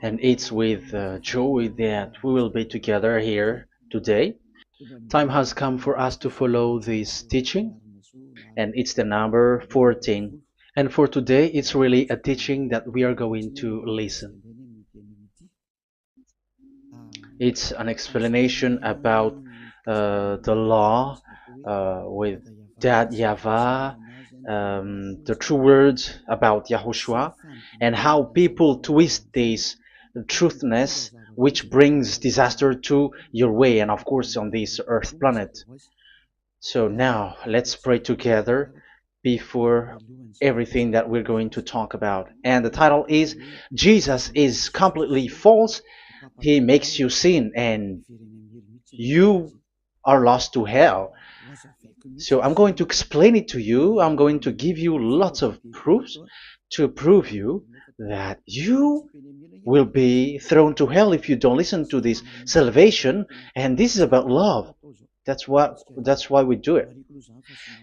and it's with joy that we will be together here today. Time has come for us to follow this teaching, and it's the number 14. And for today, it's really a teaching that we are going to listen. It's an explanation about the law with that YAHVAH, the true words about YAHOSHUAH, and how people twist this truthness which brings disaster to your way and of course on this earth planet. So now let's pray together before everything that we're going to talk about. And the title is Jesus is completely false. He makes you sin and you are lost to hell. So I'm going to explain it to you. I'm going to give you lots of proofs to prove you that you will be thrown to hell if you don't listen to this salvation. And this is about love. That's why we do it.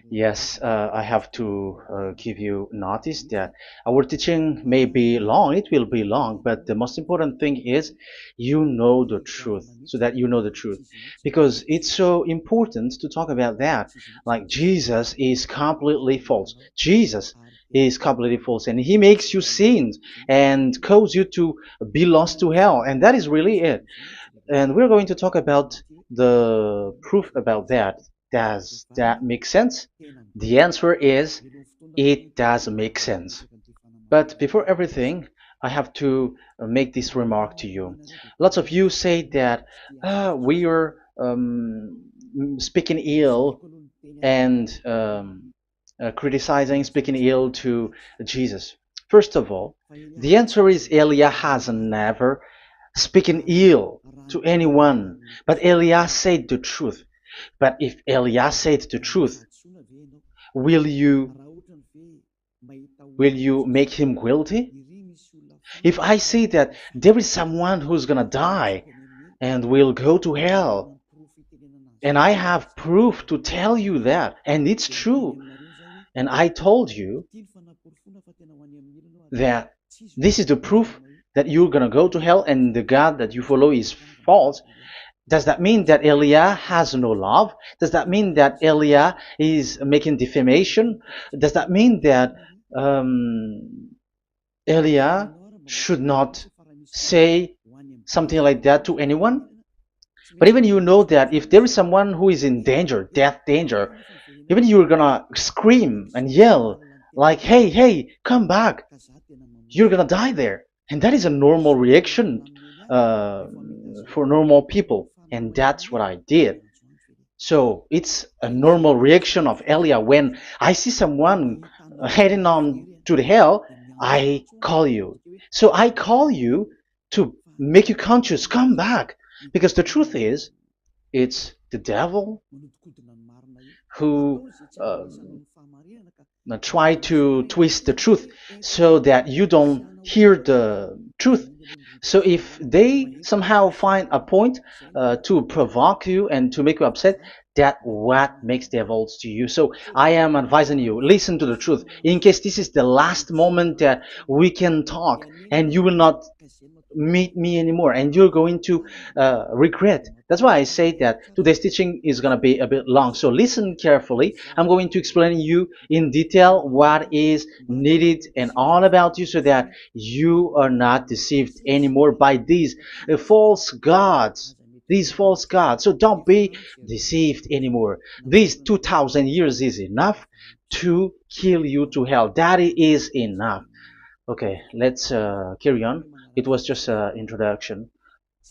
Yes, I have to give you notice that our teaching may be long, it will be long, but the most important thing is you know the truth, so that you know the truth. Because it's so important to talk about that. Like Jesus is completely false. Jesus is completely false, and he makes you sin and cause you to be lost to hell, and that is really it. And we're going to talk about the proof about that. Does that make sense? The answer is it does make sense. But before everything, I have to make this remark to you. Lots of you say that we are speaking ill and criticizing, speaking ill to Jesus. First of all, the answer is Elia has never speaking ill to anyone, but Elia said the truth. But if Elia said the truth, will you will you make him guilty? If I say that there is someone who's gonna die and will go to hell, and I have proof to tell you that, and it's true, and I told you that this is the proof that you're gonna go to hell and the God that you follow is false, does that mean that Elia has no love? Does that mean that Elia is making defamation? Does that mean that um, Elia should not say something like that to anyone? But even you know that if there is someone who is in danger, death danger, even you're gonna scream and yell like, "Hey, hey, come back! You're gonna die there." And that is a normal reaction uh, for normal people, and that's what I did. So it's a normal reaction of Elia when I see someone heading on to the hell, I call you. So I call you to make you conscious, come back. Because the truth is, it's the devil who try to twist the truth so that you don't hear the truth. So if they somehow find a point to provoke you and to make you upset, that what makes devils to you. So I am advising you, listen to the truth. In case this is the last moment that we can talk and you will not meet me anymore and you're going to regret. That's why I say that today's teaching is going to be a bit long, so listen carefully. I'm going to explain you in detail what is needed and all about you so that you are not deceived anymore by these false gods, so don't be deceived anymore. These 2000 years is enough to kill you to hell. That is enough. Okay, let's carry on. It was just an introduction.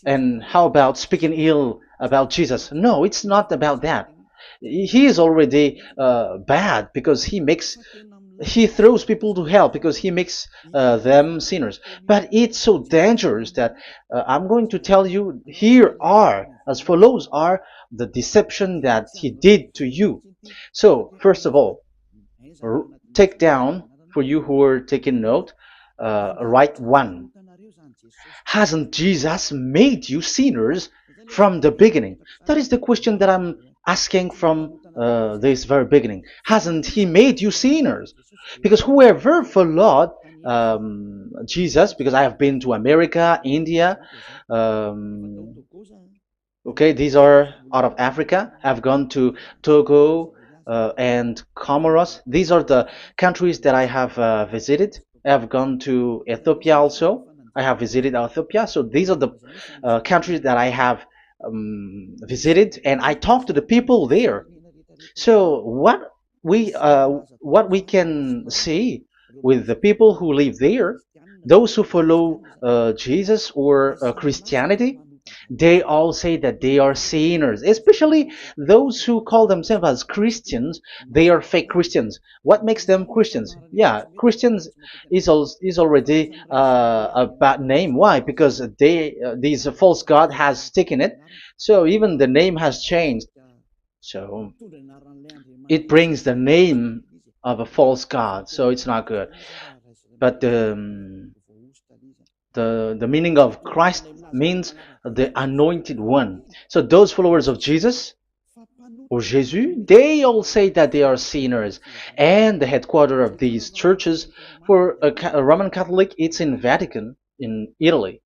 And how about speaking ill about Jesus? No, it's not about that. He is already bad because he throws people to hell because he makes them sinners. But it's so dangerous that I'm going to tell you here are as follows are the deception that he did to you. So first of all, take down for you who are taking note. Write one. Hasn't Jesus made you sinners from the beginning? That is the question that I'm asking from this very beginning. Hasn't he made you sinners? Because whoever followed Jesus, because I have been to America, India. Okay, these are out of Africa. I've gone to Togo and Comoros. These are the countries that I have visited. I've gone to Ethiopia also. I have visited Ethiopia. So these are the countries that I have visited, and I talked to the people there. So what we can see with the people who live there, those who follow Jesus or Christianity, they all say that they are sinners, especially those who call themselves as Christians. They are fake Christians. What makes them Christians? Yeah, Christians is already a bad name. Why? Because these false god has taken it. So even the name has changed. So it brings the name of a false god. So it's not good. But the meaning of Christ means the anointed one. So those followers of Jesus or Jesus, they all say that they are sinners. And the headquarters of these churches for a Roman Catholic, it's in Vatican in Italy,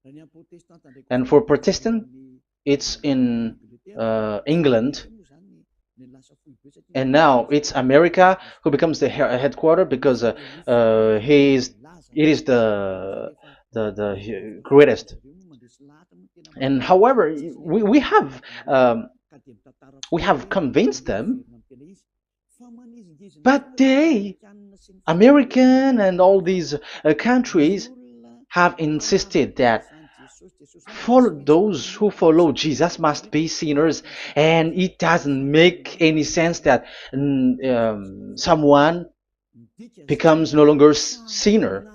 and for Protestant, it's in England. And now it's America who becomes the headquarters because he is it is the greatest. And however, we have convinced them, but they, American and all these countries, have insisted that those who follow Jesus must be sinners, and it doesn't make any sense that someone becomes no longer sinner,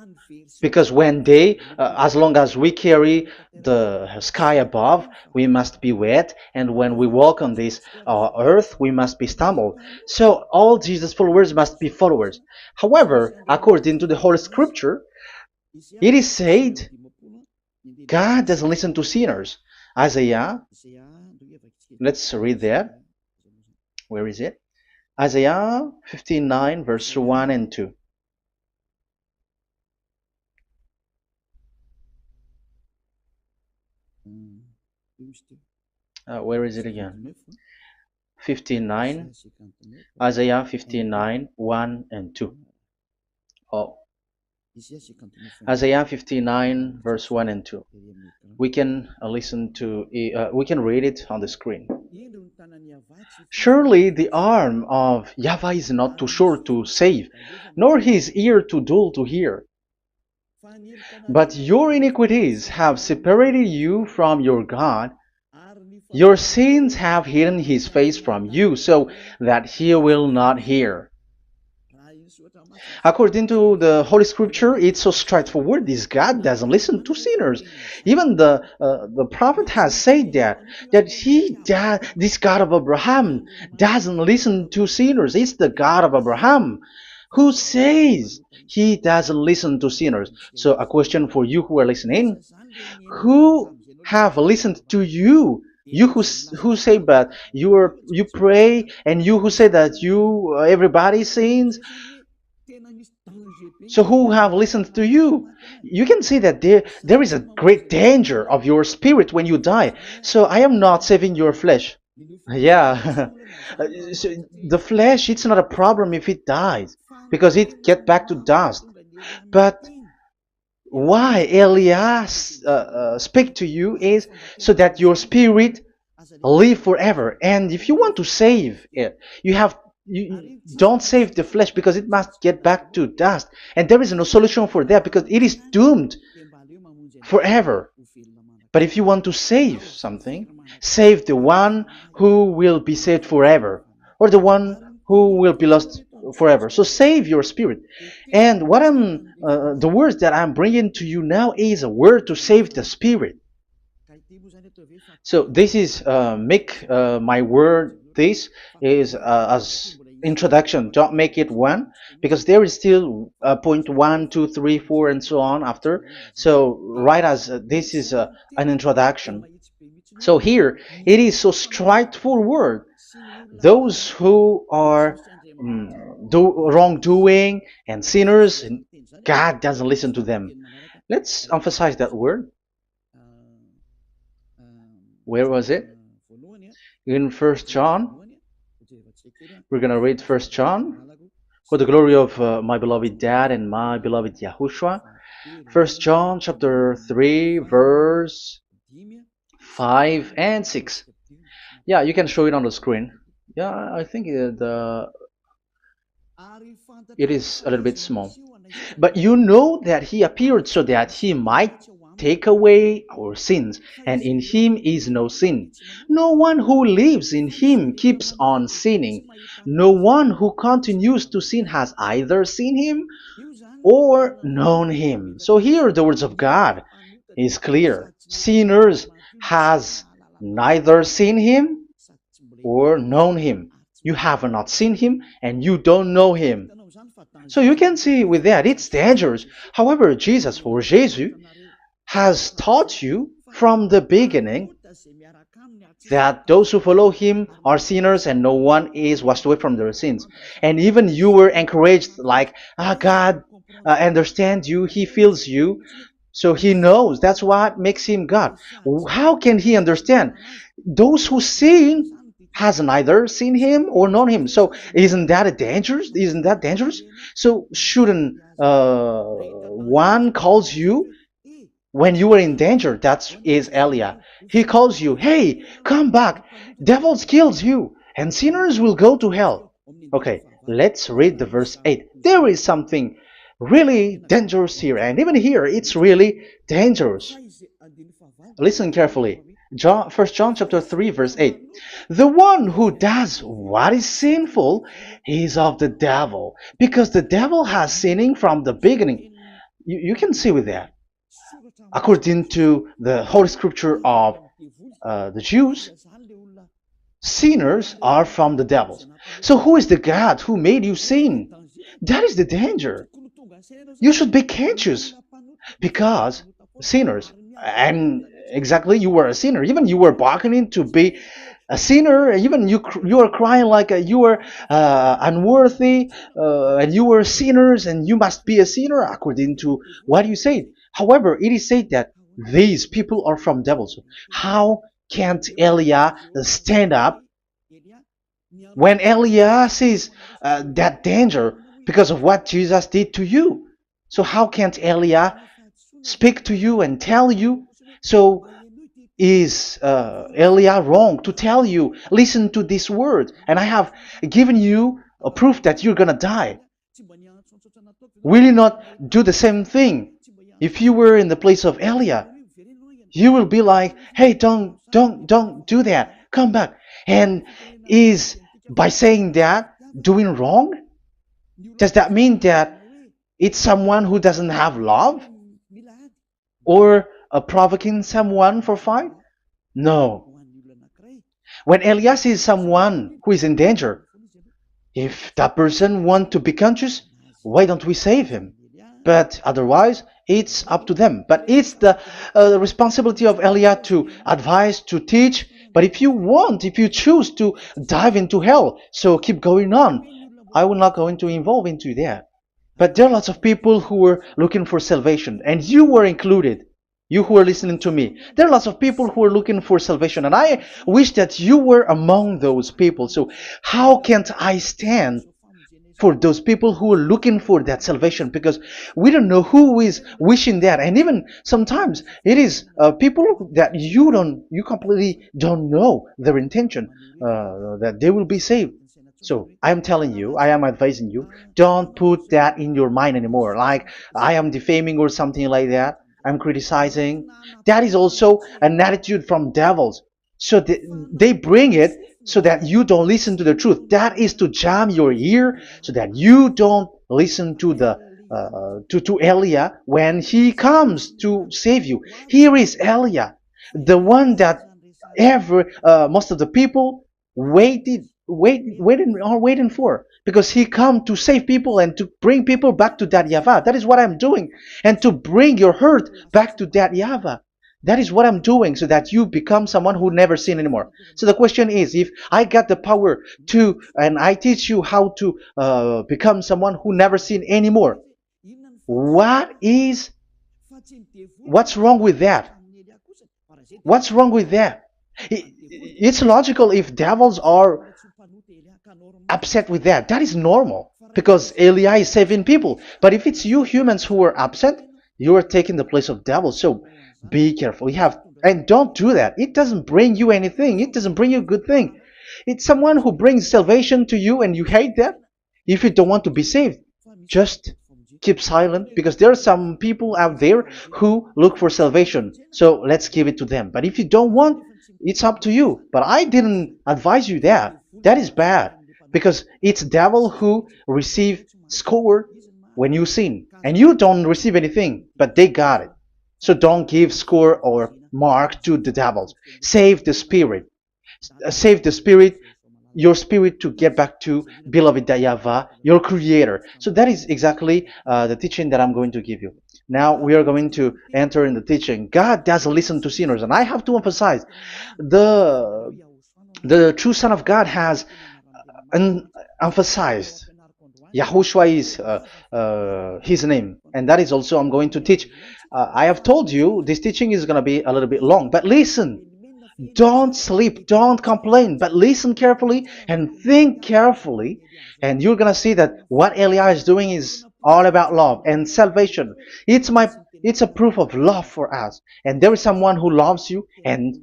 because when they as long as we carry the sky above, we must be wet, and when we walk on this earth, we must be stumbled. So all Jesus followers must be followers. However, according to the Holy Scripture, it is said God doesn't listen to sinners. Isaiah, let's read that. Where is it? Isaiah 59, verse 1 and 2. Where is it again? 59, Isaiah 59, 1 and 2. Oh, Isaiah 59, verse 1 and 2. We can we can read it on the screen. Surely the arm of Yahweh is not too short to save, nor his ear too dull to hear. But your iniquities have separated you from your God. Your sins have hidden his face from you, so that he will not hear. According to the Holy Scripture, it's so straightforward. This God doesn't listen to sinners. Even the prophet has said that this God of Abraham doesn't listen to sinners. It's the God of Abraham who says he doesn't listen to sinners. So a question for you who are listening: who have listened to you? You who say that you pray, and you who say that you everybody sins. So who have listened to you? You can see that there is a great danger of your spirit when you die. So I am not saving your flesh. Yeah. So the flesh, it's not a problem if it dies, because it get back to dust. But why Elias speak to you is so that your spirit live forever. And if you want to save it, you don't save the flesh, because it must get back to dust, and there is no solution for that because it is doomed forever. But if you want to save something, save the one who will be saved forever, or the one who will be lost forever. So save your spirit. And the words that I'm bringing to you now is a word to save the spirit. So this is make my word. This is as introduction. Don't make it one, because there is still point 1, 2, 3, 4, and so on after. So right as this is an introduction. So here it is so straightforward. Those who are wrongdoing and sinners, and God doesn't listen to them. Let's emphasize that word. Where was it? In First John. We're gonna read First John. For the glory of my beloved Dad and my beloved Yahushua. First John chapter 3 verse 5 and 6. Yeah, you can show it on the screen. Yeah, I think it is a little bit small. But you know that he appeared so that he might take away our sins, and in him is no sin. No one who lives in him keeps on sinning. No one who continues to sin has either seen him or known him. So here the words of God is clear. Sinners has neither seen him or known him. You have not seen him and you don't know him. So you can see with that it's dangerous. However, Jesus or Jesus has taught you from the beginning that those who follow him are sinners and no one is washed away from their sins. And even you were encouraged like, God understands you, he feels you, so he knows. That's what makes him God. How can he understand? Those who sin has neither seen him or known him. So isn't that a dangerous? Isn't that dangerous? So shouldn't one calls you when you are in danger? That is Elia. He calls you, hey, come back. Devils kills you, and sinners will go to hell. Okay, let's read the verse 8. There is something really dangerous here, and even here it's really dangerous. Listen carefully. First John chapter 3 verse 8. The one who does what is sinful is of the devil, because the devil has sinning from the beginning. You can see with that. According to the Holy Scripture of the Jews, sinners are from the devils. So who is the God who made you sin? That is the danger. You should be conscious, because sinners, and exactly you were a sinner, even you were bargaining to be a sinner, even you were crying like you were unworthy, and you were sinners and you must be a sinner according to what you said. However, it is said that these people are from devils. How can't Elia stand up when Elia sees that danger because of what Jesus did to you? So how can't Elia speak to you and tell you? So is Elia wrong to tell you, listen to this word, and I have given you a proof that you're gonna die? Will you not do the same thing? If you were in the place of Elia, you will be like, hey, don't do that, come back. And is by saying that doing wrong? Does that mean that it's someone who doesn't have love, or provoking someone for fight? No. When Elias is someone who is in danger, if that person wants to be conscious, why don't we save him? But otherwise, it's up to them. But it's the responsibility of Elia to advise, to teach. But if you choose to dive into hell, so keep going on. I will not go into involve into that. But there are lots of people who were looking for salvation, and you were included. You who are listening to me, there are lots of people who are looking for salvation, and I wish that you were among those people. So how can't I stand for those people who are looking for that salvation? Because we don't know who is wishing that, and even sometimes it is people that you completely don't know their intention, that they will be saved. So I am telling you, I am advising you, don't put that in your mind anymore, like I am defaming or something like that. I'm criticizing. That is also an attitude from devils. So they bring it so that you don't listen to the truth. That is to jam your ear so that you don't listen to the to Elia when he comes to save you. Here is Elia, the one that most of the people waiting for, because he come to save people and to bring people back to that YAHVAH. That is what I'm doing, and to bring your hurt back to that YAHVAH. That is what I'm doing so that you become someone who never sin anymore. So the question is, if I got the power to, and I teach you how to become someone who never sin anymore, what is, what's wrong with that? What's wrong with that? It's logical if devils are upset with that. That is normal because Eli is saving people. But if it's you humans who are upset, you are taking the place of devils. So be careful. You have, and don't do that. It doesn't bring you anything. It doesn't bring you a good thing. It's someone who brings salvation to you and you hate that. If you don't want to be saved, just keep silent because there are some people out there who look for salvation. So let's give it to them. But if you don't want, it's up to you. But I didn't advise you that. That is bad because it's devil who receive score when you sin and you don't receive anything, but they got it. So don't give score or mark to the devils. Save the spirit. Save the spirit, your spirit, to get back to beloved Yahweh, your creator. So that is exactly the teaching that I'm going to give you. Now we are going to enter in the teaching. God doesn't listen to sinners, and I have to emphasize the the true Son of God has emphasized. Yahushua is his name, and that is also I'm going to teach. I have told you this teaching is going to be a little bit long, but listen. Don't sleep, don't complain, but listen carefully and think carefully, and you're gonna see that what Eli is doing is all about love and salvation. It's a proof of love for us, and there is someone who loves you and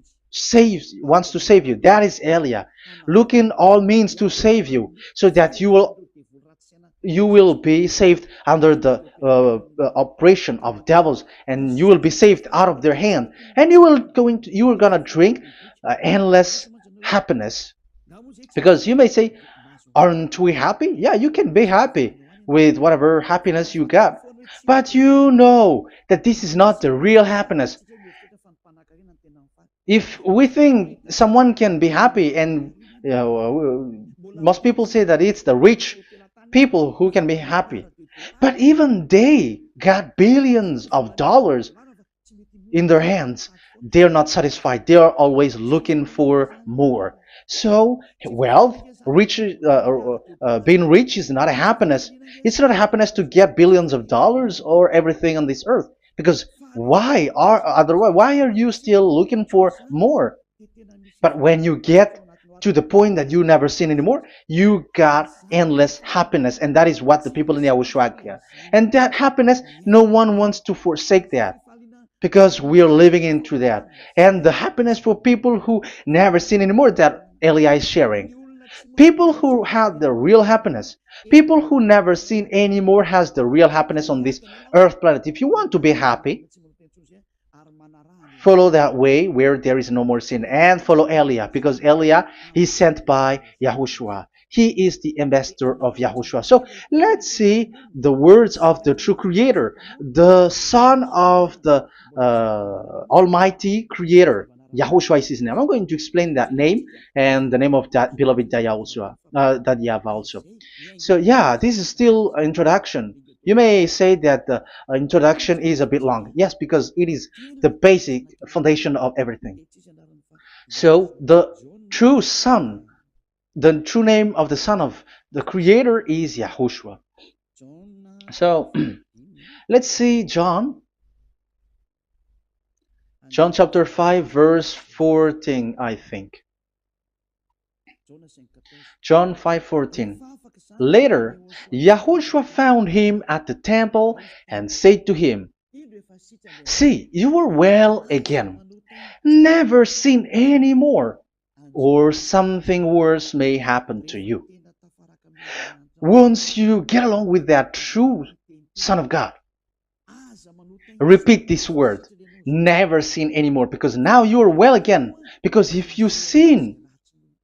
wants to save you. That is Elia, looking all means to save you, so that you will be saved under the oppression of devils, and you will be saved out of their hand, and you are gonna drink endless happiness. Because you may say, aren't we happy? Yeah, you can be happy with whatever happiness you got, but you know that this is not the real happiness. If we think someone can be happy, and most people say that it's the rich people who can be happy, but even they got billions of dollars in their hands, they're not satisfied. They are always looking for more. So wealth, being rich is not a happiness. It's not a happiness to get billions of dollars or everything on this earth. Because why are you still looking for more? But when you get to the point that you never sin anymore, you got endless happiness, and that is what the people in Yahushua get. And that happiness, no one wants to forsake that because we are living into that. And the happiness for people who never sin anymore that Eli is sharing. People who have the real happiness, people who never sin anymore has the real happiness on this earth planet. If you want to be happy, follow that way where there is no more sin, and follow Elia, because Elia is sent by Yahushua. He is the ambassador of Yahushua. So let's see the words of the true creator, the son of the almighty creator. Yahushua is his name. I'm going to explain that name and the name of that beloved Yahushua, that Yahweh also. So yeah, this is still an introduction. You may say that the introduction is a bit long. Yes, because it is the basic foundation of everything. So true son, the true name of the son of the creator is Yahushua. So let's see John chapter 5 verse 14, I think. John 5:14. Later, Yahushua found him at the temple and said to him, "See, you are well again. Never sin any more, or something worse may happen to you." Once you get along with that true Son of God, repeat this word. Never sin anymore, because now you are well again. Because if you sin,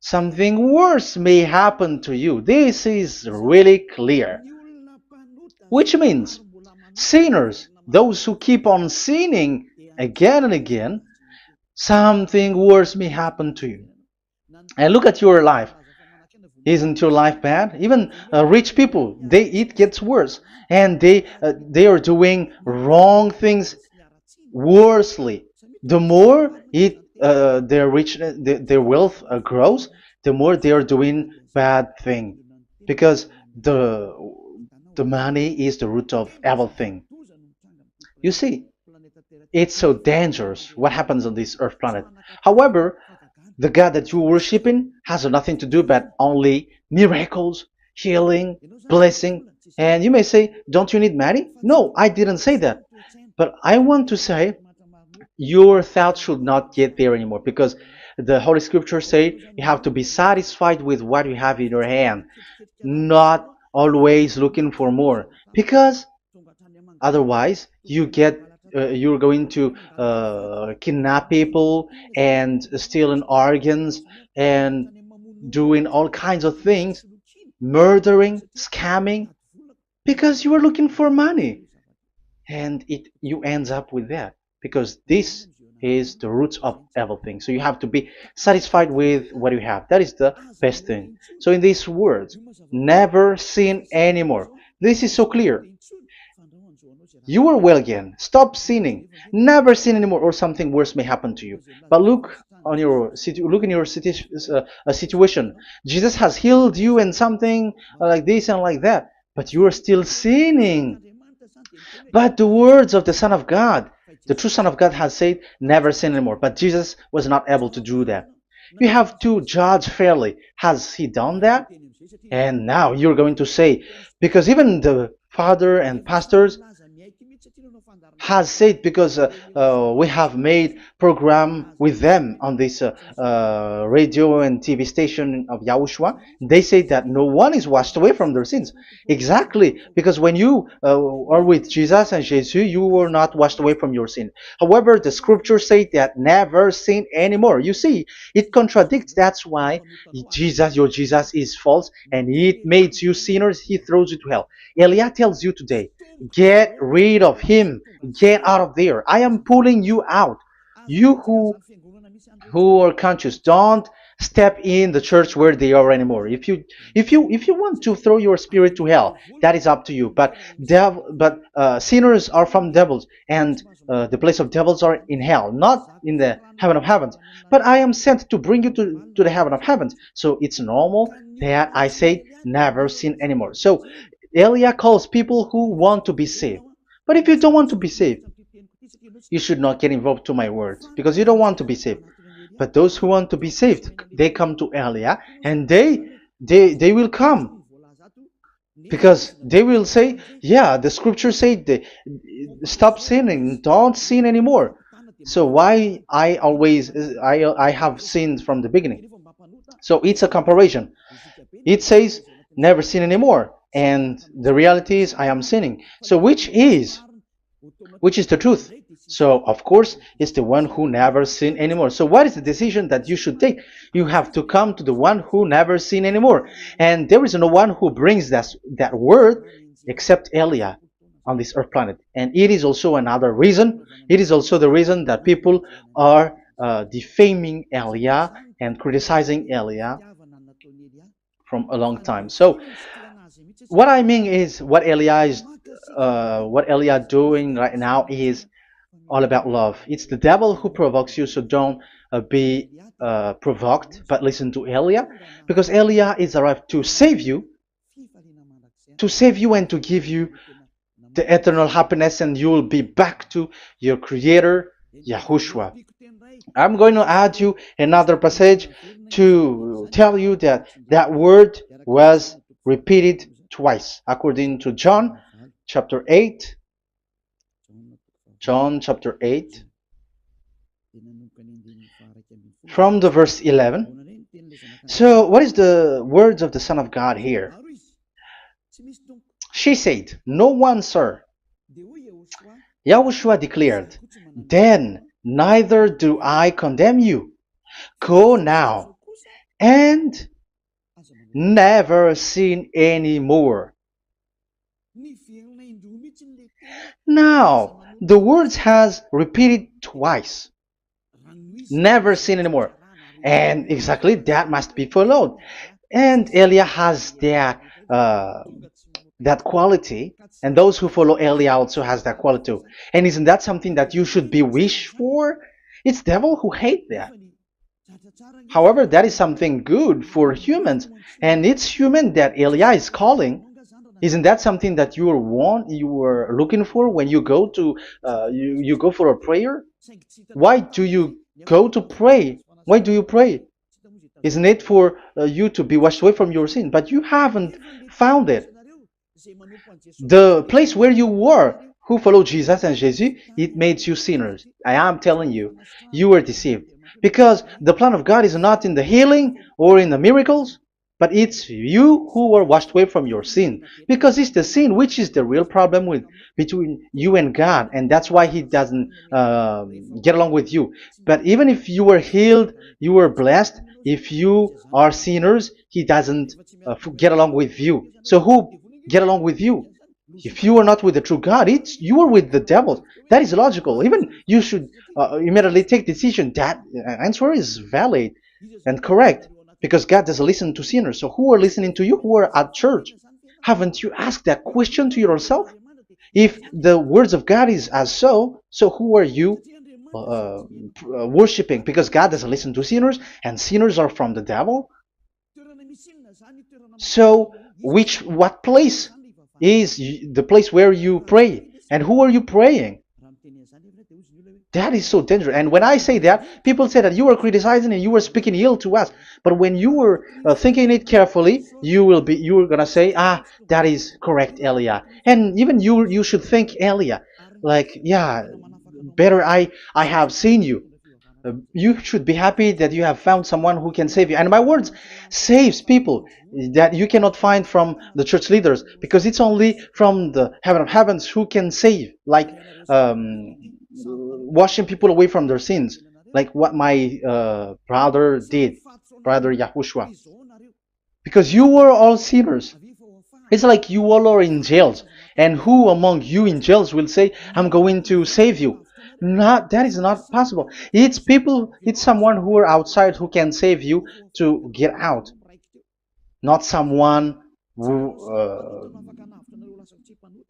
something worse may happen to you. This is really clear. Which means sinners, those who keep on sinning again and again, something worse may happen to you. And look at your life. Isn't your life bad? Even rich people, it gets worse, and they are doing wrong things worsely. The more their richness, their wealth grows, the more they are doing bad thing, because the the money is the root of everything. You see, it's so dangerous what happens on this earth planet. However, the God that you're worshiping has nothing to do but only miracles, healing, blessing. And you may say, don't you need money? No, I didn't say that. But I want to say your thoughts should not get there anymore, because the Holy Scripture say you have to be satisfied with what you have in your hand, not always looking for more, because otherwise you're going to kidnap people and stealing organs and doing all kinds of things, murdering, scamming, because you are looking for money, and it you ends up with that, because this is the roots of everything. So you have to be satisfied with what you have. That is the best thing. So in these words, never sin anymore, this is so clear. You are well again. Stop sinning. Never sin anymore, or something worse may happen to you. But look in your situation. Jesus has healed you and something like this and like that, but you are still sinning. But the words of the Son of God, the true Son of God, has said, never sin anymore. But Jesus was not able to do that. You have to judge fairly. Has he done that? And now you're going to say, because even the father and pastors has said, because we have made program with them on this radio and TV station of Yahushua, they say that no one is washed away from their sins. Exactly, because when you are with Jesus and Jesus, you were not washed away from your sin. However, the scriptures say that never sin anymore. You see, it contradicts. That's why your Jesus is false, and it makes you sinners. He throws you to hell. Elia tells you today, get rid of him. Get out of there. I am pulling you out. You who are conscious, don't step in the church where they are anymore. If you want to throw your spirit to hell, that is up to you. But sinners are from devils, and the place of devils are in hell, not in the heaven of heavens. But I am sent to bring you to the heaven of heavens. So it's normal that I say never sin anymore. So Elia calls people who want to be saved. But if you don't want to be saved, you should not get involved to my words, because you don't want to be saved. But those who want to be saved, they come to Elia, and they will come, because they will say, yeah, the scriptures say stop sinning, don't sin anymore. So why I have sinned from the beginning? So it's a comparison. It says never sin anymore, and the reality is I am sinning. So which is the truth? So of course it's the one who never sin anymore. So what is the decision that you should take? You have to come to the one who never sin anymore, and there is no one who brings that word except Elia on this earth planet. And it is also another reason. It is also the reason that people are defaming Elia and criticizing Elia from a long time. So what I mean is what Elia doing right now is all about love. It's the devil who provokes you, so don't be provoked, but listen to Elia, because Elia is arrived to save you and to give you the eternal happiness, and you will be back to your Creator, Yahushua. I'm going to add you another passage to tell you that that word was repeated twice, according to chapter 8, John chapter 8, from the verse 11. So, what is the words of the Son of God here? She said, no one, sir. Yahushua declared, then neither do I condemn you. Go now and never sin anymore. Now, the words has repeated twice. Never sin anymore. And exactly that must be followed. And Elia has that quality, and those who follow Elia also has that quality too. And isn't that something that you should be wish for? It's devil who hate that. However, that is something good for humans, and it's human that Elia is calling. Isn't that something that you were looking for when you go to you go for a prayer? Why do you go to pray? Why do you pray? Isn't it for you to be washed away from your sin? But you haven't found it. The place where you were, who followed Jesus and Jesus, it made you sinners. I am telling you, you were deceived. Because the plan of God is not in the healing or in the miracles, but it's you who were washed away from your sin. Because it's the sin which is the real problem with between you and God, and that's why He doesn't get along with you. But even if you were healed, you were blessed. If you are sinners, He doesn't get along with you. So who get along with you? If you are not with the true God, it's you are with the devil. That is logical. Even you should immediately take decision. That answer is valid and correct because God doesn't listen to sinners. So who are listening to you? Who are at church? Haven't you asked that question to yourself? If the words of God is as so who are you worshiping? Because God doesn't listen to sinners, and sinners are from the devil. So, what place is the place where you pray, and who are you praying? That is so dangerous. And when I say that, people say that you are criticizing and you are speaking ill to us. But when you were thinking it carefully, you are gonna say, that is correct, Elia. And even you should think, Elia, like, yeah, better I have seen you. You should be happy that you have found someone who can save you. And my words saves people that you cannot find from the church leaders because it's only from the heaven of heavens who can save. Like washing people away from their sins, like what my brother did, brother YAHOSHUAH. Because you were all sinners. It's like you all are in jails. And who among you in jails will say, I'm going to save you? Not that is not possible. It's people, it's someone who are outside who can save you to get out. Not someone who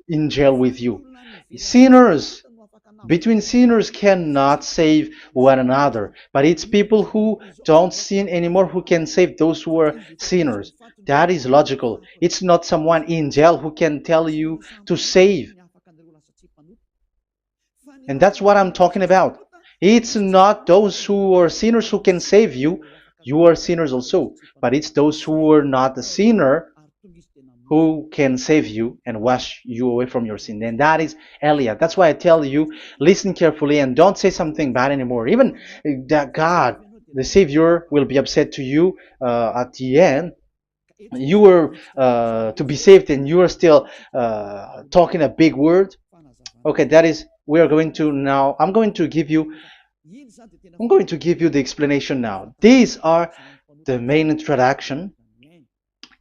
in jail with you. Sinners between sinners cannot save one another, but it's people who don't sin anymore who can save those who are sinners. That is logical. It's not someone in jail who can tell you to save. And that's what I'm talking about. It's not those who are sinners who can save you. You are sinners also. But it's those who are not a sinner who can save you and wash you away from your sin. And that is Eliah. That's why I tell you, listen carefully and don't say something bad anymore. Even that God, the Savior, will be upset to you at the end. You were to be saved and you are still talking a big word. Okay, that is, we are going to now, I'm going to give you the explanation now. These are the main introduction.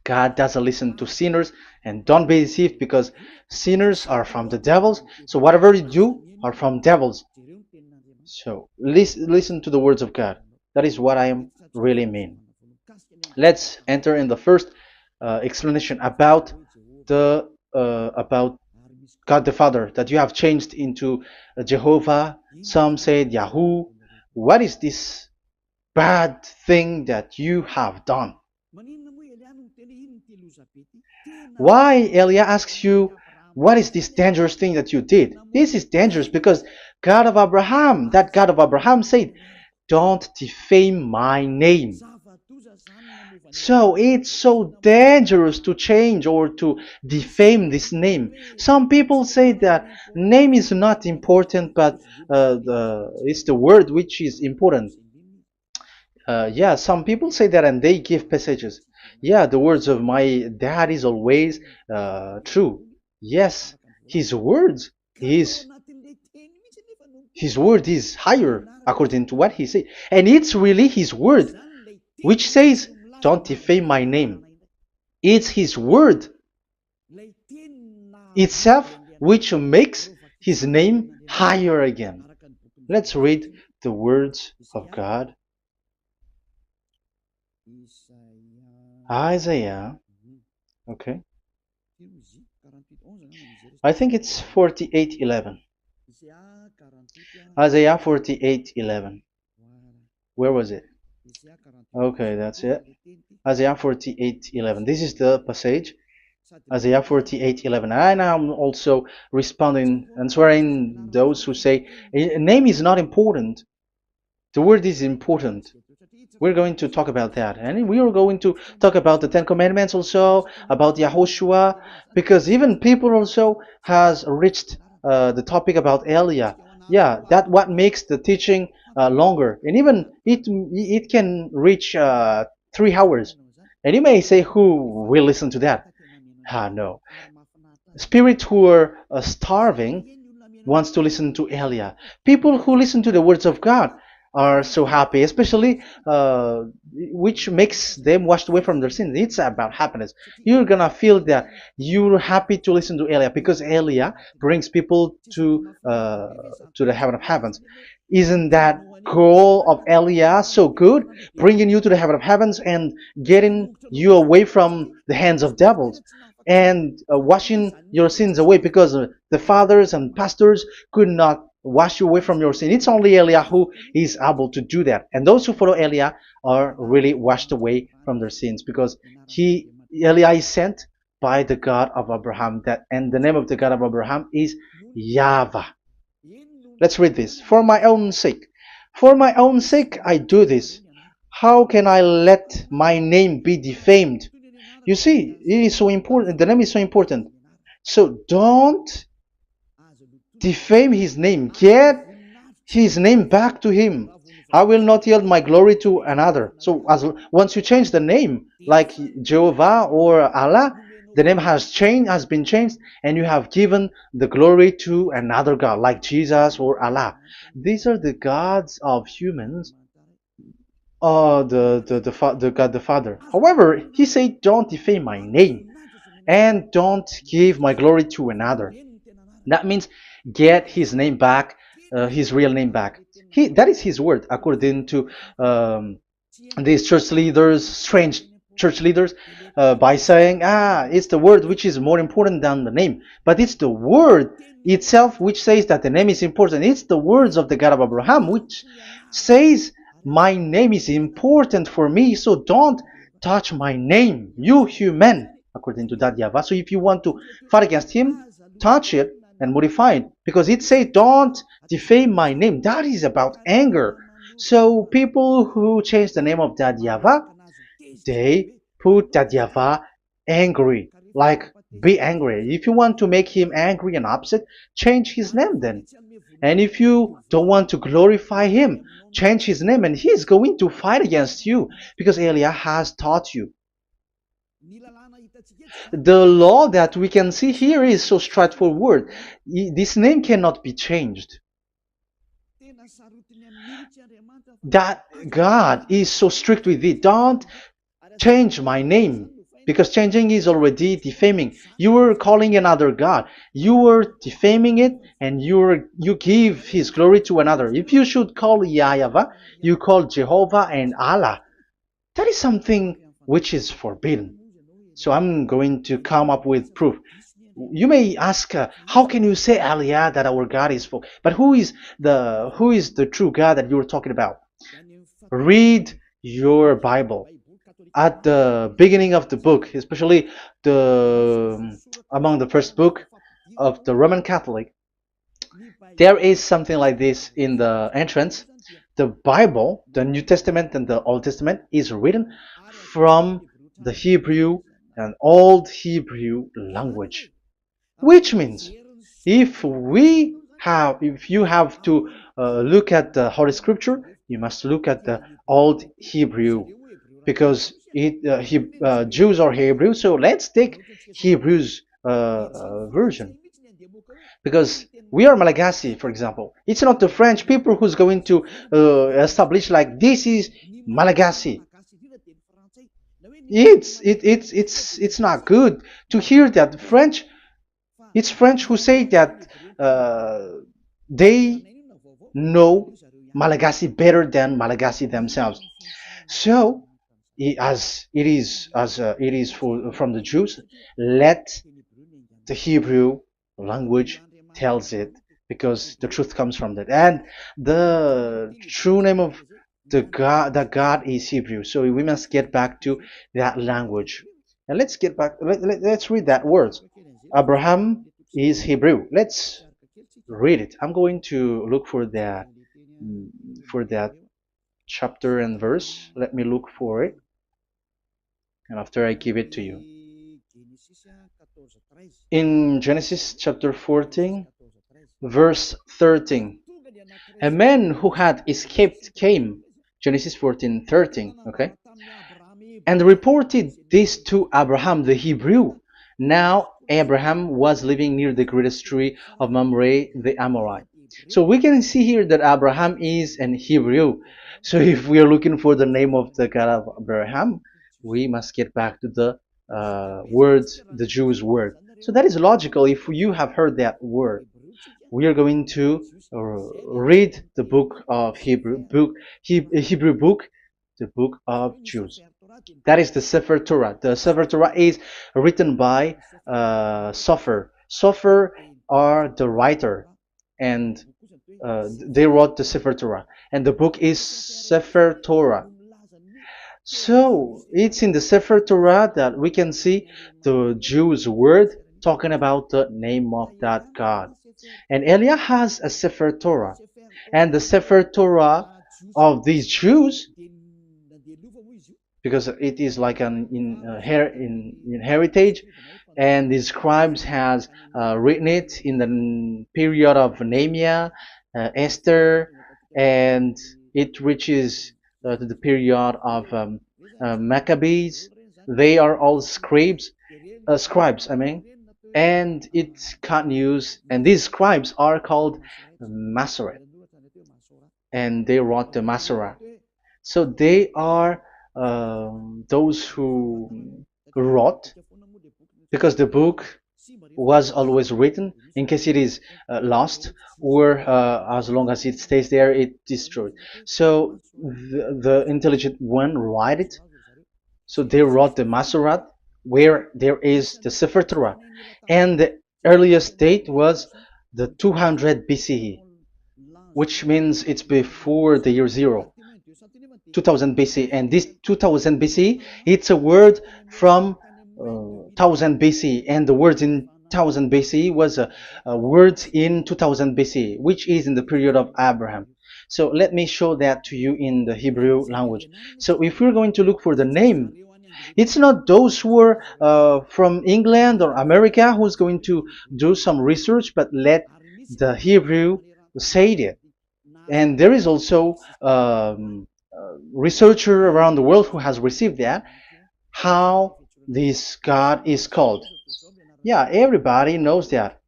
God doesn't listen to sinners, and don't be deceived because sinners are from the devils. So whatever you do are from devils. So listen to the words of God. That is what I am really mean. Let's enter in the first explanation about the about God the Father that you have changed into Jehovah. Some said Yahoo. What is this bad thing that you have done? Why Elia asks you, what is this dangerous thing that you did? This is dangerous because God of Abraham, that God of Abraham said, don't defame my name. So it's so dangerous to change or to defame this name. Some people say that name is not important, but it's the word which is important. Yeah, some people say that and they give passages. Yeah, the words of my dad is always true. Yes, his words is his word is higher according to what he said, and it's really his word which says, "Don't defame my name." It's his word itself which makes his name higher again. Let's read the words of God. Isaiah, okay. I think it's 48:11. Isaiah 48:11. Where was it? Okay, that's it. Isaiah 48:11. This is the passage. Isaiah 48:11. And I'm also responding, answering those who say a name is not important. The word is important. We're going to talk about that. And we are going to talk about the Ten Commandments also, about Yahushua, because even people also has reached the topic about Elia. Yeah, that what makes the teaching longer. And even it can reach 3 hours. And you may say, who will listen to that? Ah, no. Spirits who are starving wants to listen to Elia. People who listen to the words of God are so happy, especially which makes them washed away from their sins. It's about happiness. You're gonna feel that you're happy to listen to Elia because Elia brings people to the heaven of heavens. Isn't that goal of Elia so good, bringing you to the heaven of heavens and getting you away from the hands of devils? And washing your sins away because the fathers and pastors could not wash you away from your sin. It's only Elia who is able to do that. And those who follow Elia are really washed away from their sins because Elia is sent by the God of Abraham. And the name of the God of Abraham is YAHVAH. Let's read this. For my own sake. For my own sake I do this. How can I let my name be defamed? You see, it is so important. The name is so important. So don't defame his name. Get his name back to him. I will not yield my glory to another. So once you change the name, like Jehovah or Allah, the name has been changed, and you have given the glory to another God, like Jesus or Allah. These are the gods of humans, the God the Father. However, he said, "Don't defame my name, and don't give my glory to another." That means get his name back, his real name back. That is his word, according to these church leaders, strange church leaders, by saying, it's the word which is more important than the name. But it's the word itself which says that the name is important. It's the words of the God of Abraham which says, my name is important for me, so don't touch my name, you human, according to that YAHVAH. So if you want to fight against him, touch it and modify it, because it says don't defame my name. That is about anger. So people who change the name of that YAHVAH, they put that YAHVAH angry, like be angry. If you want to make him angry and upset, change his name then. And if you don't want to glorify him, change his name, and he's going to fight against you, because Elia has taught you. The law that we can see here is so straightforward. This name cannot be changed. That God is so strict with it. Don't change my name, because changing is already defaming. You are calling another God. You are defaming it, and you give his glory to another. If you should call YAHVAH, you call Jehovah and Allah. That is something which is forbidden. So I'm going to come up with proof. You may ask, how can you say, Aliyah, that our God is full? But who is the true God that you're talking about? Read your Bible. At the beginning of the book, especially among the first book of the Roman Catholic, there is something like this in the entrance. The Bible, the New Testament and the Old Testament, is written from the Hebrew and Old Hebrew language, which means if you have to look at the Holy Scripture, you must look at the Old Hebrew, because Jews are Hebrew. So let's take Hebrew's version, because we are Malagasy, for example. It's not the French people who's going to establish like this is Malagasy. It's not good to hear that French. It's French who say that they know Malagasy better than Malagasy themselves. So, as it is from the Jews, let the Hebrew language tells it, because the truth comes from that. And the true name of the God is Hebrew. So we must get back to that language. And let's get back. Let's read that word. Abraham is Hebrew. Let's read it. I'm going to look mm, for that chapter and verse. Let me look for it, and after I give it to you. In Genesis chapter 14, verse 13, a man who had escaped came, Genesis 14:13, okay, and reported this to Abraham the Hebrew. Now Abraham was living near the great tree of Mamre the Amorite. So we can see here that Abraham is an Hebrew. So if we are looking for the name of the God of Abraham, we must get back to the word, the Jews' word. So that is logical. If you have heard that word, we are going to read the book of Hebrew book, the book of Jews. That is the Sefer Torah. The Sefer Torah is written by Sofer. Sofer are the writer, and they wrote the Sefer Torah, and the book is Sefer Torah. So it's in the Sefer Torah that we can see the Jews' word talking about the name of that God. And Elia has a Sefer Torah, and the Sefer Torah of these Jews, because it is like an in heritage, and the scribes has written it in the period of Nehemiah, Esther, and it reaches to the period of Maccabees. They are all scribes, I mean, and it continues, and these scribes are called Masoret, and they wrote the Masorah. So they are those who wrote, because the book was always written in case it is lost, or as long as it stays there, it destroyed. So the intelligent one write it. So they wrote the Masorat, where there is the Sefer Torah, and the earliest date was the 200 BCE, which means it's before the year zero. 2000 BC, and this 2000 BC, it's a word from 1000 BC, and the word in 1000 BC was a word in 2000 BC, which is in the period of Abraham. So let me show that to you in the Hebrew language. So if we're going to look for the name, it's not those who are from England or America who's going to do some research, but let the Hebrew say it. And there is also researcher around the world who has received that, how this God is called. Yeah, everybody knows that.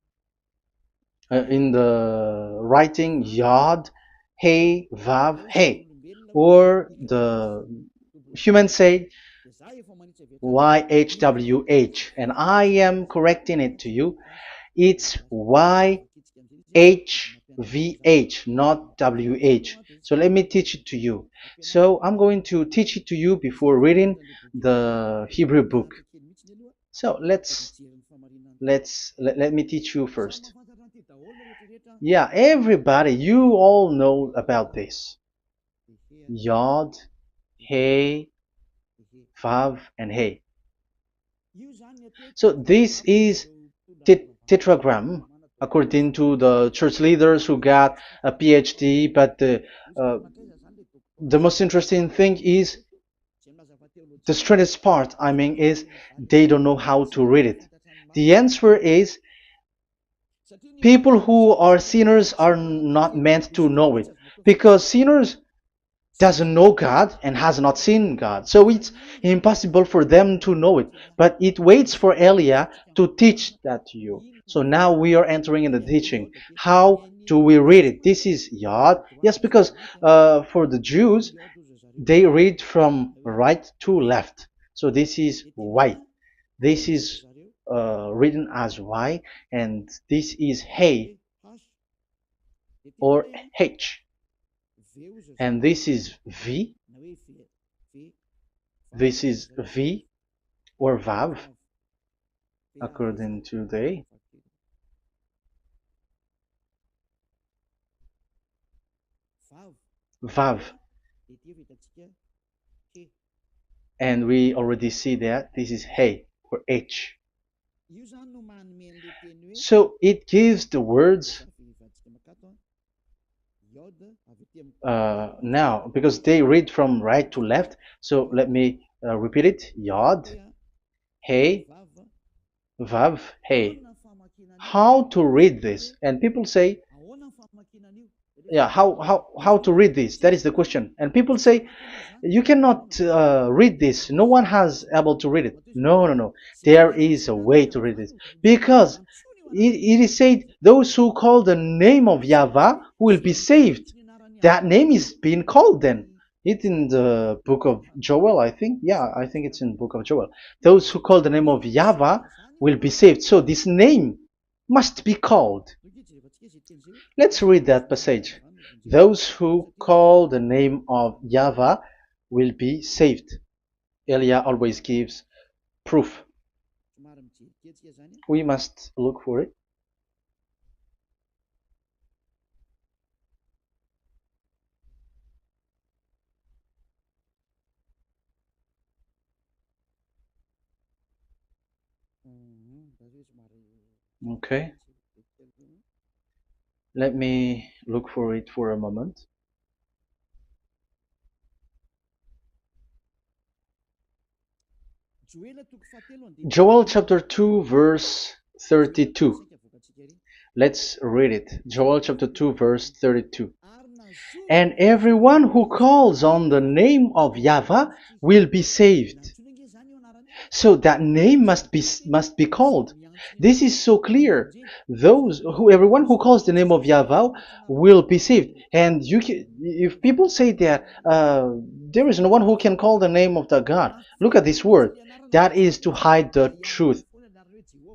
In the writing Yod, Hey, Vav, Hey, or the human say YHWH, and I am correcting it to you. It's YHVH, not WH. So let me teach it to you. So I'm going to teach it to you before reading the Hebrew book. So let me teach you first. Yeah, everybody, you all know about this. Yod, Hey, Vav, and Hey. So this is tetragram, according to the church leaders who got a PhD. But the most interesting thing is, the strangest part, I mean, is they don't know how to read it. The answer is, people who are sinners are not meant to know it, because sinners doesn't know God and has not seen God. So it's impossible for them to know it. But it waits for Elia to teach that to you. So now we are entering in the teaching. How do we read it? This is Yod. Yes, because for the Jews, they read from right to left. So this is Y. This is written as Y, and this is Hey or H. And this is V. This is V or Vav, according to they. Vav. And we already see that this is Hey or H. So it gives the words now because they read from right to left. So let me repeat it. Yod, Hey, Vav, Hey. How to read this? And people say, yeah, how to read this? That is the question. And people say, you cannot read this. No one has able to read it. No, no, no. There is a way to read this because it is said those who call the name of Yahweh will be saved. That name is being called then. It's in the book of Joel, I think. Yeah, I think it's in the book of Joel. Those who call the name of Yahweh will be saved. So this name must be called. Let's read that passage. Those who call the name of Yahweh will be saved. Elia always gives proof. We must look for it. Okay. Let me look for it for a moment. Joel chapter 2 verse 32. Let's read it. Joel chapter 2 verse 32. And everyone who calls on the name of Yahweh will be saved. So that name must be called. This is so clear. Everyone who calls the name of Yahweh will be saved. And if people say that there is no one who can call the name of the God, look at this word. That is to hide the truth,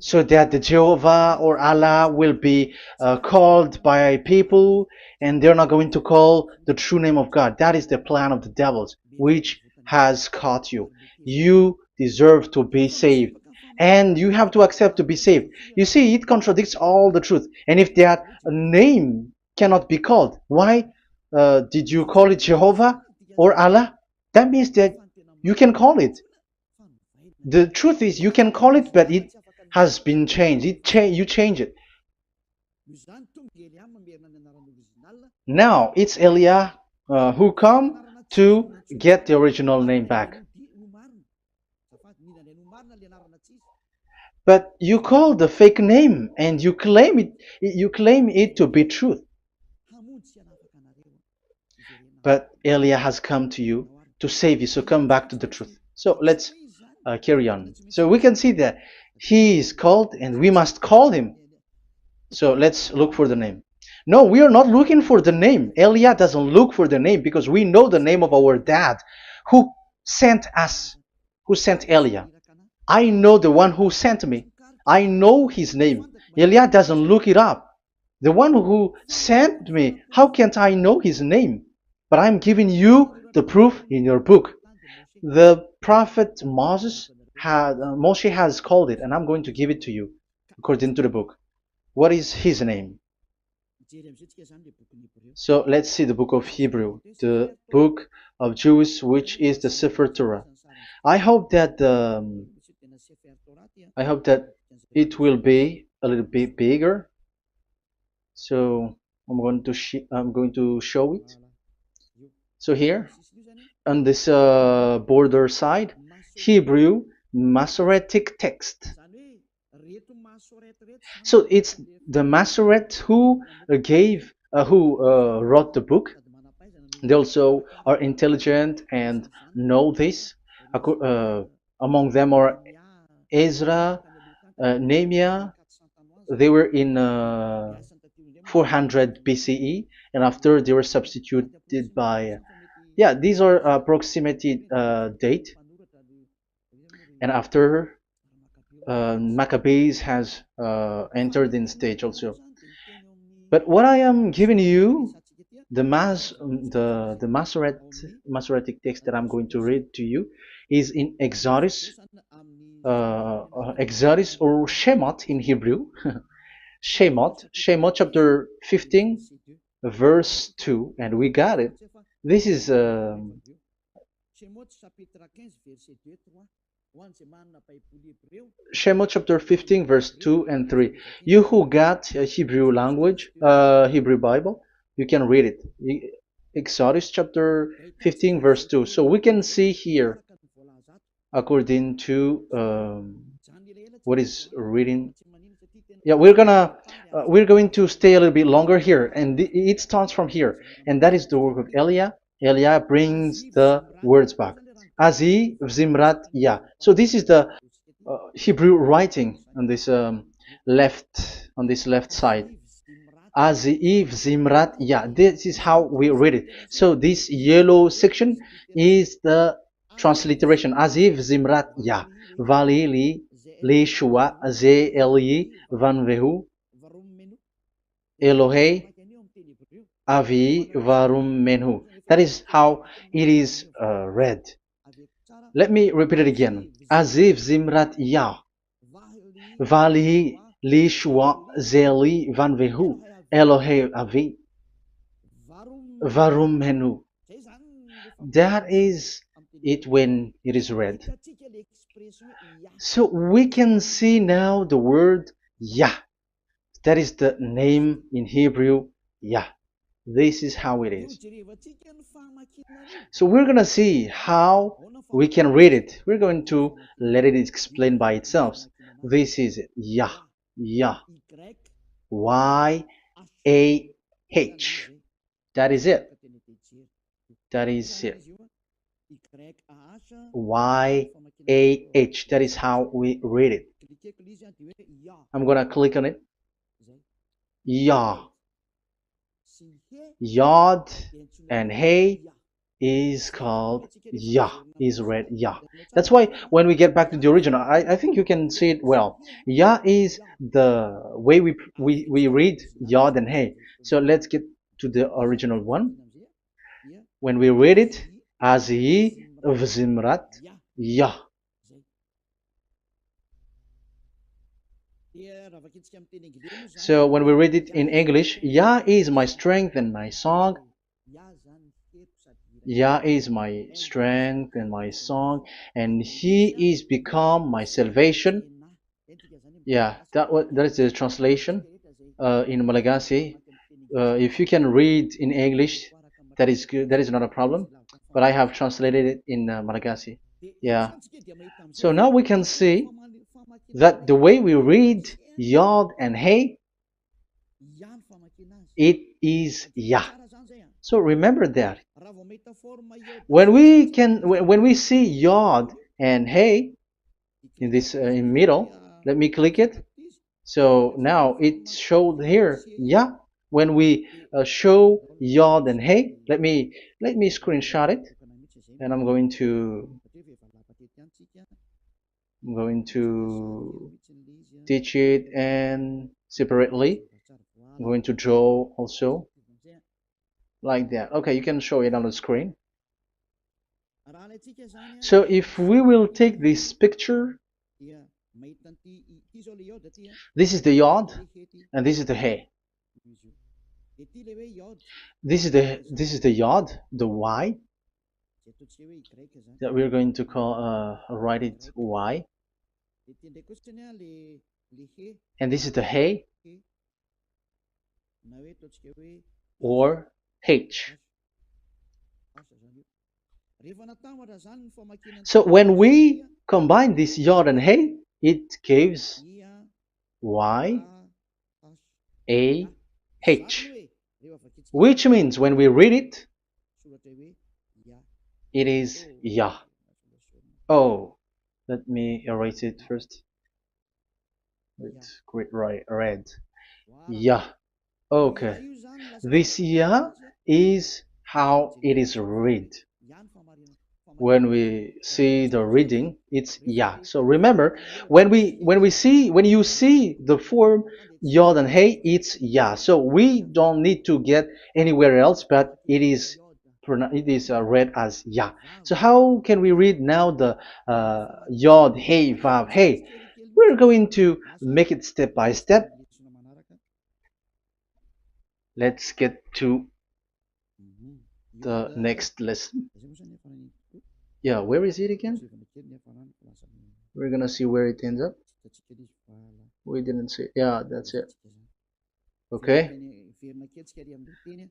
so that the Jehovah or Allah will be called by people, and they're not going to call the true name of God. That is the plan of the devils, which has caught you. You deserve to be saved, and you have to accept to be saved. You see, it contradicts all the truth. And if that name cannot be called, why did you call it Jehovah or Allah? That means that you can call it. The truth is, you can call it, but it has been changed. You change it. Now it's Elia who come to get the original name back. But you call the fake name and you claim it to be truth. But Elia has come to you to save you, so come back to the truth. So let's carry on. So we can see that he is called and we must call him. So let's look for the name. No, we are not looking for the name. Elia doesn't look for the name because we know the name of our dad who sent us, who sent Elia. I know the one who sent me. I know his name. Elia doesn't look it up. The one who sent me, how can't I know his name? But I'm giving you the proof in your book. The prophet Moshe has called it, and I'm going to give it to you according to the book. What is his name? So let's see the book of Hebrew, the book of Jews, which is the Sefer Torah. I hope that it will be a little bit bigger. So I'm going to show it. So here on this border side, Hebrew Masoretic text. So it's the Masoret who wrote the book. They also are intelligent and know this. Among them are Ezra, Nehemiah. They were in 400 BCE, and after they were substituted by, these are approximated date. And after Maccabees has entered in stage also. But what I am giving you, the Masoretic text that I'm going to read to you is in Exodus or Shemot in Hebrew. Shemot chapter 15 verse 2, and we got it. This is Shemot chapter 15, verse 2 and 3. You who got a Hebrew language, Hebrew Bible, you can read it. Exodus chapter 15, verse 2. So we can see here, according to what is reading. Yeah, we're going to stay a little bit longer here, and it starts from here, and that is the work of Eliah. Eliah brings the words back. Azi Zimrat Ya. So this is the Hebrew writing on this left side. Aziv Zimrat Ya. This is how we read it. So this yellow section is the transliteration. Aziv Zimrat Ya. Vali li shua ze eli van vehu Elohei avi varum menhu. That is how it is read. Let me repeat it again. Aziv Zimrat Ya. Vali li shua ze eli van vehu Elohei avi varum menhu. That is it when it is read. So we can see now the word Yah. That is the name in Hebrew, Yah. This is how it is. So we're going to see how we can read it. We're going to let it explain by itself. This is it. Yah. Yah. Y-A-H. That is it. That is it. Y-A-H. That is how we read it. I'm going to click on it. Yah. Yod and Hey is called Yah, is read Yah. That's why when we get back to the original, I think you can see it well. Yah is the way we read Yod and Hey. So let's get to the original one. When we read it, Azi Vzimrat Yah. So when we read it in English, Yah is my strength and my song. Yah is my strength and my song, and He is become my salvation. Yeah, that is the translation in Malagasy. If you can read in English, that is good. That is not a problem. But I have translated it in Malagasy. Yeah. So now we can see that the way we read Yod and Hey, it is Yah. So remember that. When we see Yod and Hey in this in middle, let me click it. So now it showed here Yah. When we show Yod and Hey, let me screenshot it, and I'm going to teach it and separately. I'm going to draw also like that. Okay, you can show it on the screen. So if we will take this picture, this is the Yod and this is the Hey. This is the Yod, the Y, that we're going to call write it Y. And this is the Hey or H. So when we combine this Yod and Hey, it gives Y A H, which means when we read it, it is Yah. Oh, let me erase it first with great red. Yah. Okay. This Yah is how it is read. When we see the reading, it's Yah. So remember, when you see the form Yod and Hey, it's Yah. So we don't need to get anywhere else, but it is read as Yah. So how can we read now the Yod, Hey, Vav, Hey? We're going to make it step by step. Let's get to the next lesson. Yeah, where is it again? We're gonna see where it ends up. We didn't see. Yeah, that's it. Okay,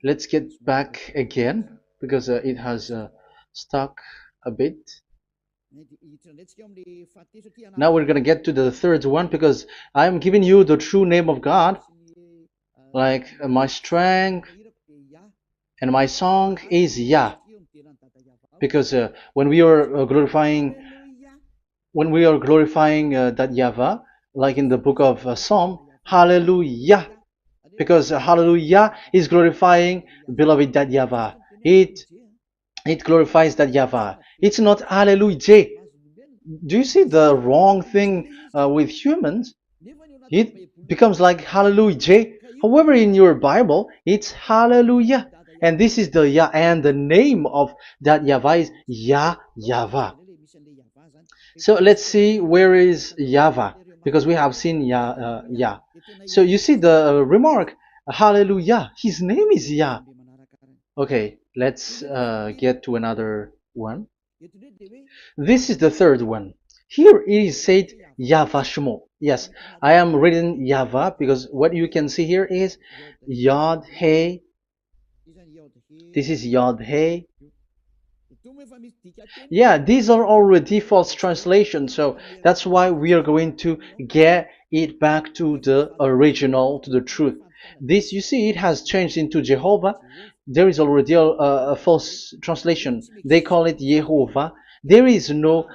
let's get back again because it has stuck a bit. Now we're gonna get to the third one because I'm giving you the true name of God, like my strength and my song is Yah, because when we are glorifying that YAHVAH, like in the book of Psalm, Hallelujah, because Hallelujah is glorifying beloved that YAHVAH. It glorifies that YAHVAH. It's not Hallelujah. Do you see the wrong thing with humans? It becomes like Hallelujah. However, in your Bible, it's Hallelujah. And this is the Yah, and the name of that YAHVAH is YAHVAH. So let's see where is YAHVAH, because we have seen Yah. So you see the remark, Hallelujah. His name is Yah. Okay, let's get to another one. This is the third one. Here it is said YAHVAH. Yes, I am reading YAHVAH because what you can see here is Yod Hey. This is Yod Hey. Yeah, these are already false translations, so that's why we are going to get it back to the original, to the truth. This, you see, it has changed into Jehovah. There is already a false translation. They call it Yehovah. There is no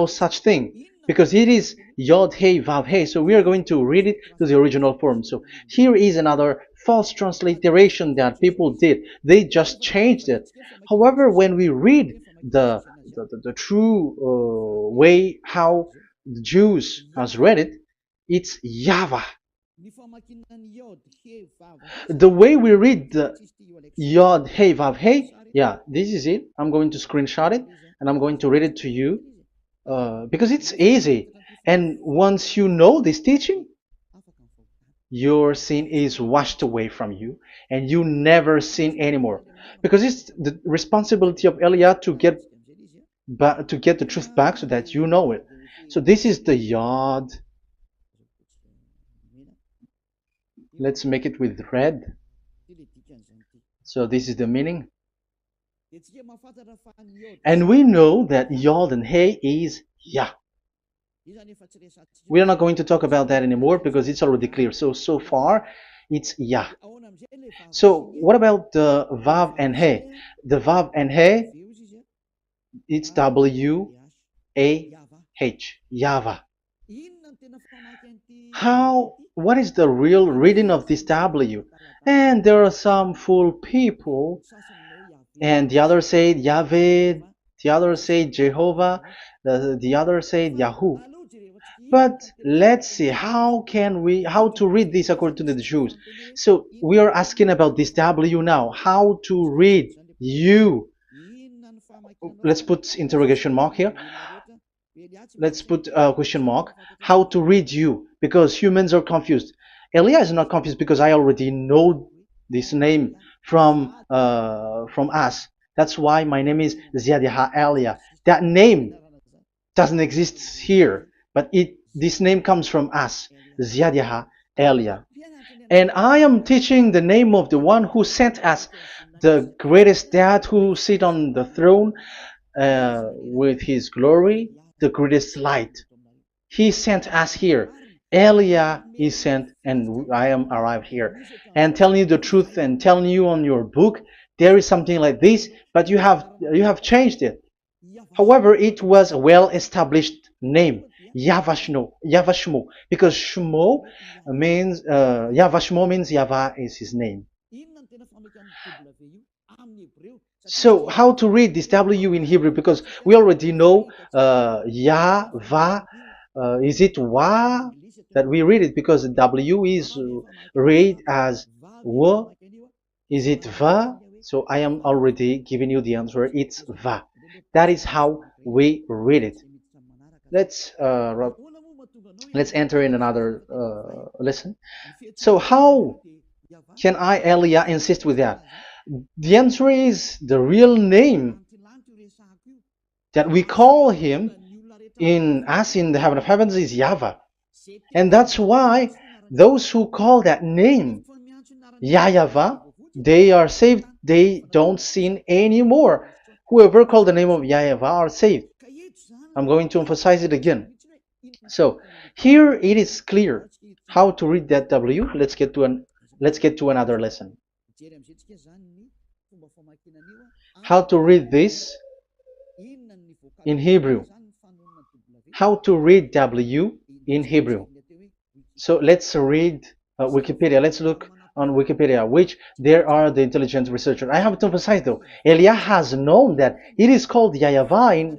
such thing because it is Yod Hey Vav Hey. So we are going to read it to the original form. So here is another false transliteration that people did. They just changed it. However, when we read the true way how the Jews has read it, it's YAHVAH. The way we read the Yod Hey Vav Hey, yeah, this is it. I'm going to screenshot it and I'm going to read it to you because it's easy. And once you know this teaching, your sin is washed away from you and you never sin anymore, because it's the responsibility of Elia to get the truth back so that you know it. So this is the Yod. Let's make it with red. So this is the meaning. And we know that Yod and Hey is Yah. We are not going to talk about that anymore because it's already clear. So far, it's Yah. So what about the Vav and He? The Vav and He, it's W-A-H, YAHVAH. What is the real reading of this W? And there are some fool people, and the other say Yahweh, the other say Jehovah, the other say Yahoo. But let's see how to read this according to the Jews. So we are asking about this W now. How to read you? Let's put interrogation mark here. Let's put a question mark. How to read you? Because humans are confused. Elia is not confused because I already know this name from us. That's why my name is Ziadiha Elia. That name doesn't exist here, but this name comes from us, Ziadiha Elia. And I am teaching the name of the one who sent us, the greatest dad who sit on the throne with his glory, the greatest light. He sent us here. Elia is sent, and I am arrived here. And telling you the truth and telling you on your book, there is something like this, but you have changed it. However, it was a well-established name, YAHVAH, because Shmo means YAHVAH means YAHVAH is his name. So how to read this W in Hebrew? Because we already know YAHVAH. Is it Wa that we read it? Because W is read as W. Is it Va? So I am already giving you the answer. It's Va. That is how we read it. Let's enter in another lesson. So how can I, Elia, insist with that? The answer is the real name that we call him in as in the heaven of heavens is YAHVAH. And that's why those who call that name YAHVAH, they are saved. They don't sin anymore. Whoever called the name of YAHVAH are saved. I'm going to emphasize it again. So here it is clear how to read that W. Let's get to another lesson. How to read this in Hebrew. How to read W in Hebrew. So let's read Wikipedia. Let's look on Wikipedia, which there are the intelligent researchers. I have to emphasize though, Elia has known that it is called YAHVAH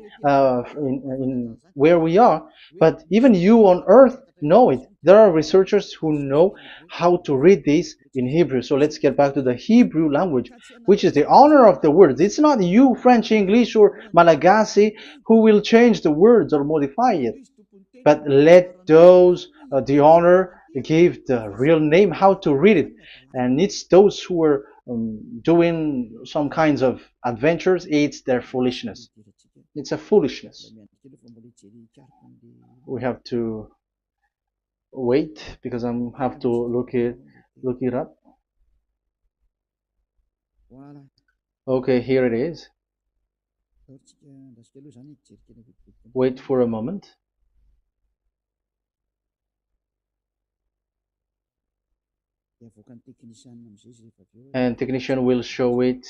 in where we are, but even you on earth know it. There are researchers who know how to read this in Hebrew. So let's get back to the Hebrew language, which is the honor of the words. It's not you, French, English, or Malagasy, who will change the words or modify it. But let those the honor give the real name, how to read it. And it's those who are doing some kinds of adventures, it's their foolishness. It's a foolishness. We have to wait because I have to look it up. Okay, here it is. Wait for a moment. And technician will show it.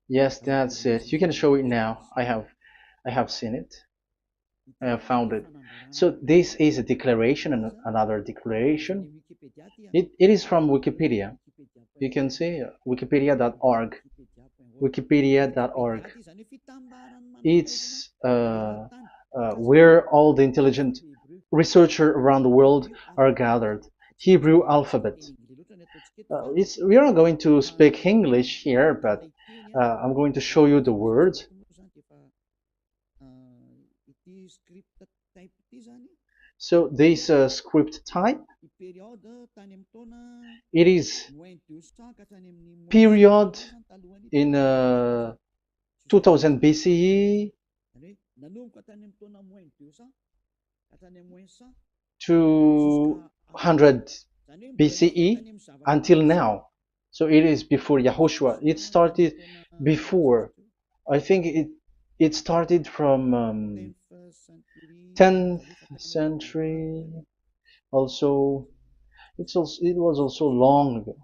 Yes, that's it. You can show it now. I have seen it. I have found it. So this is a declaration and another declaration. It is from Wikipedia. You can see wikipedia.org. Wikipedia.org. It's where all the intelligent researchers around the world are gathered. Hebrew alphabet. We are not going to speak English here, but I'm going to show you the words. So this script type, it is period in 2000 BCE to 100 BCE until now. So it is before Yahushua. It started before. I think it started from 10th century. Also, it was also long ago.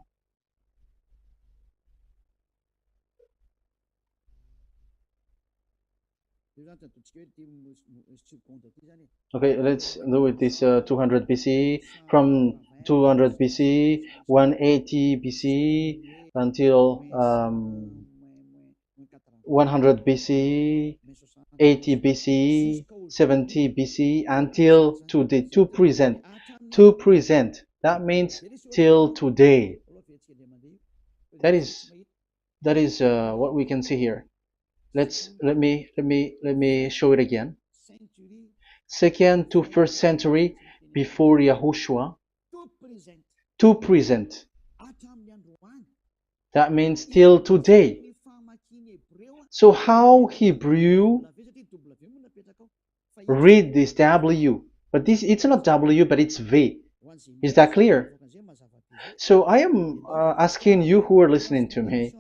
Okay, let's do it this 200 BCE, from 200 BCE, 180 BCE until 100 BCE, 80 BCE, 70 BCE until today, to present. That means till today. That is what we can see here. Let me show it again. Second to first century before Yahushua, to present. That means till today. So how Hebrew read this W? But it's not W, but it's V. Is that clear? So I am asking you who are listening to me.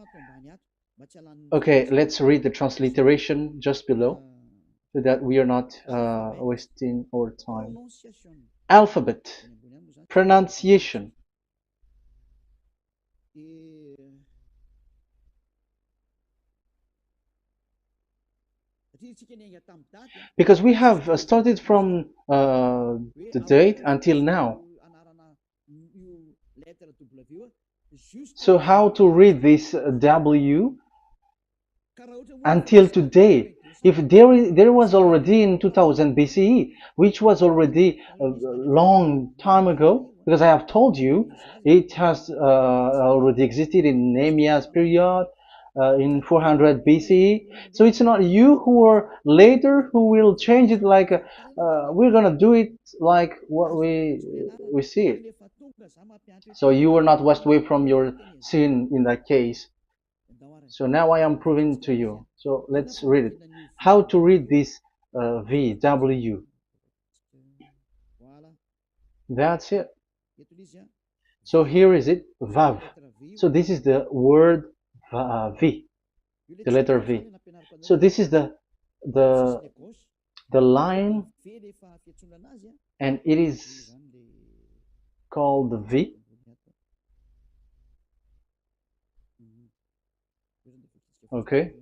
Okay, let's read the transliteration just below, so that we are not wasting our time. Alphabet, pronunciation. Because we have started from the date until now. So how to read this W until today? If there was already in 2000 BCE, which was already a long time ago, because I have told you it has already existed in Nehemiah's period, in 400 BCE. So it's not you who are later who will change it, like we're gonna do it like what we see it. So you were not washed away from your sin in that case. So now I am proving to you. So let's read it. How to read this V, W? That's it. So here is it, Vav. So this is the word V, the letter V. So this is the the line, and it is called the V. Okay.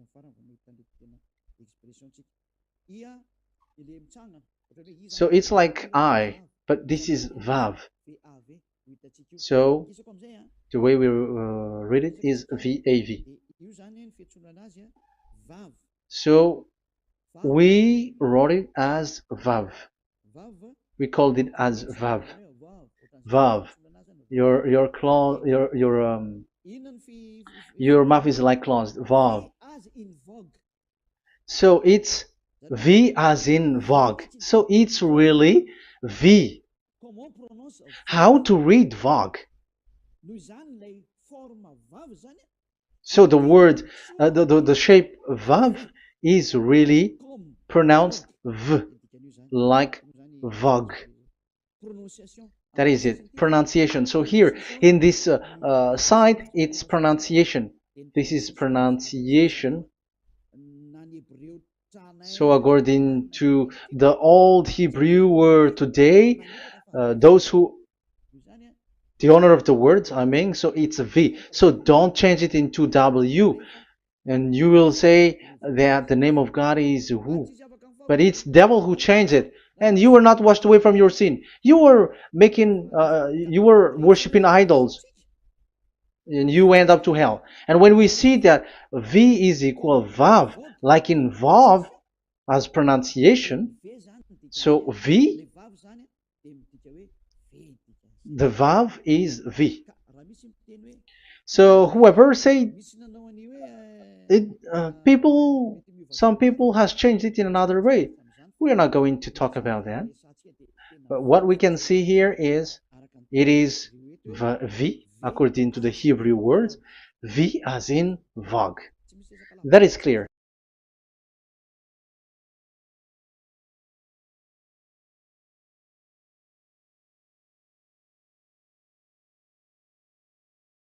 So it's like I, but this is Vav. So the way we read it is VAV. So we wrote it as Vav. We called it as Vav. Vav. Your claw, your mouth is like closed. Vav. So it's V as in Vogue. So it's really V. How to read Vogue? So the word, the shape Vav is really pronounced V, like Vogue. That is it, pronunciation. So here in this side, it's pronunciation. This is pronunciation. So according to the old Hebrew word today, those who, the owner of the word, I mean, so it's a V. So don't change it into W. And you will say that the name of God is who? But it's devil who changed it. And you were not washed away from your sin. You were you were worshiping idols. And you end up to hell. And when we see that V is equal Vav, like in Vav as pronunciation, so V, the Vav is V. So whoever say it, some people has changed it in another way. We are not going to talk about that. But what we can see here is it is V, according to the Hebrew words, V as in Vogue. That is clear.